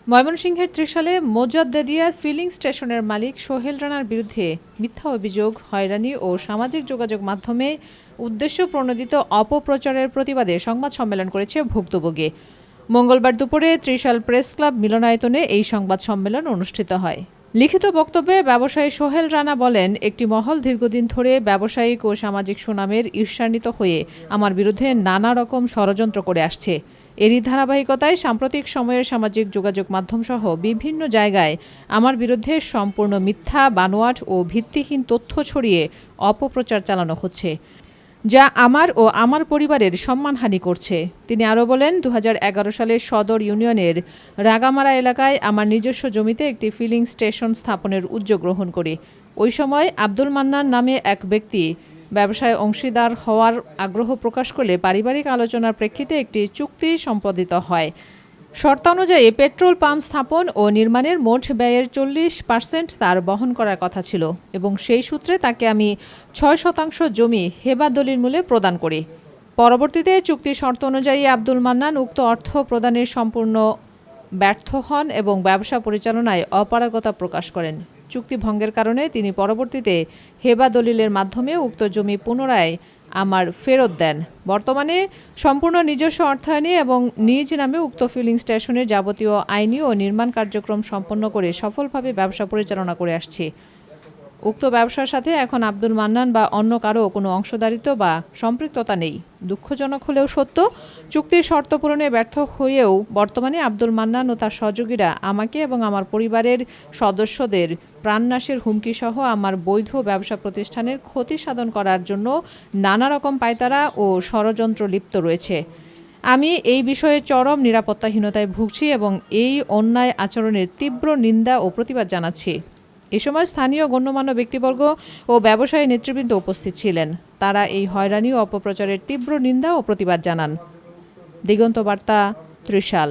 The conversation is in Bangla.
ময়মনসিংহের ত্রিশালে মোজাদ্দেদিয়া ফিলিং স্টেশনের মালিক সোহেল রানার বিরুদ্ধে মিথ্যা অভিযোগ, হয়রানি ও সামাজিক যোগাযোগ মাধ্যমে উদ্দেশ্যপ্রণোদিত অপপ্রচারের প্রতিবাদে সংবাদ সম্মেলন করেছে ভুক্তভোগী। মঙ্গলবার দুপুরে ত্রিশাল প্রেস ক্লাব মিলনায়তনে এই সংবাদ সম্মেলন অনুষ্ঠিত হয়। লিখিত বক্তব্যে ব্যবসায়ী সোহেল রানা বলেন, একটি মহল দীর্ঘদিন ধরে ব্যবসায়িক ও সামাজিক সুনামের ঈর্ষান্বিত হয়ে আমার বিরুদ্ধে নানা রকম ষড়যন্ত্র করে আসছে। এরই ধারাবাহিকতায় সাম্প্রতিক সময়ের সামাজিক যোগাযোগ মাধ্যমসহ বিভিন্ন জায়গায় আমার বিরুদ্ধে সম্পূর্ণ মিথ্যা, বানোয়াট ও ভিত্তিহীন তথ্য ছড়িয়ে অপপ্রচার চালানো হচ্ছে, যা আমার ও আমার পরিবারের সম্মানহানি করছে। তিনি আরও বলেন, 2011 সালে সদর ইউনিয়নের রাগামারা এলাকায় আমার নিজস্ব জমিতে একটি ফিলিং স্টেশন স্থাপনের উদ্যোগ গ্রহণ করি। ওই সময় আব্দুল মান্নান নামে এক ব্যক্তি ব্যবসায় অংশীদার হওয়ার আগ্রহ প্রকাশ করলে পারিবারিক আলোচনার প্রেক্ষিতে একটি চুক্তি সম্পাদিত হয়। শর্তানুযায়ী পেট্রোল পাম্প স্থাপন ও নির্মাণের মোট ব্যয়ের 40% তার বহন করার কথা ছিল এবং সেই সূত্রে তাকে আমি 6% জমি হেবা দলিল মূলে প্রদান করি। পরবর্তীতে চুক্তির শর্ত অনুযায়ী আব্দুল মান্নান উক্ত অর্থ প্রদানের সম্পূর্ণ ব্যর্থ হন এবং ব্যবসা পরিচালনায় অপারগতা প্রকাশ করেন। চুক্তি ভঙ্গের কারণে তিনি পরবর্তীতে হেবা দলিলের মাধ্যমে উক্ত জমি পুনরায় আমার ফেরত দেন। বর্তমানে সম্পূর্ণ নিজস্ব অর্থায়নে এবং নিজ নামে উক্ত ফিলিং স্টেশনের যাবতীয় আইনি ও নির্মাণ কার্যক্রম সম্পন্ন করে সফলভাবে ব্যবসা পরিচালনা করে আসছি। উক্ত ব্যবসার সাথে এখন আব্দুল মান্নান বা অন্য কারো কোনো অংশদারিত্ব বা সম্পৃক্ততা নেই। দুঃখজনক হলেও সত্য, চুক্তির শর্ত পূরণে ব্যর্থ হয়েও বর্তমানে আব্দুল মান্নান ও তার সহযোগীরা আমাকে এবং আমার পরিবারের সদস্যদের প্রাণনাশের হুমকিসহ আমার বৈধ ব্যবসা প্রতিষ্ঠানের ক্ষতি সাধন করার জন্য নানা রকম পায়তারা ও ষড়যন্ত্র লিপ্ত রয়েছে। আমি এই বিষয়ে চরম নিরাপত্তাহীনতায় ভুগছি এবং এই অন্যায় আচরণের তীব্র নিন্দা ও প্রতিবাদ জানাচ্ছি। এ সময় স্থানীয় গণ্যমান্য ব্যক্তিবর্গ ও ব্যবসায়ী নেতৃবৃন্দ উপস্থিত ছিলেন। তারা এই হয়রানি ও অপপ্রচারের তীব্র নিন্দা ও প্রতিবাদ জানান। দিগন্ত বার্তা, ত্রিশাল।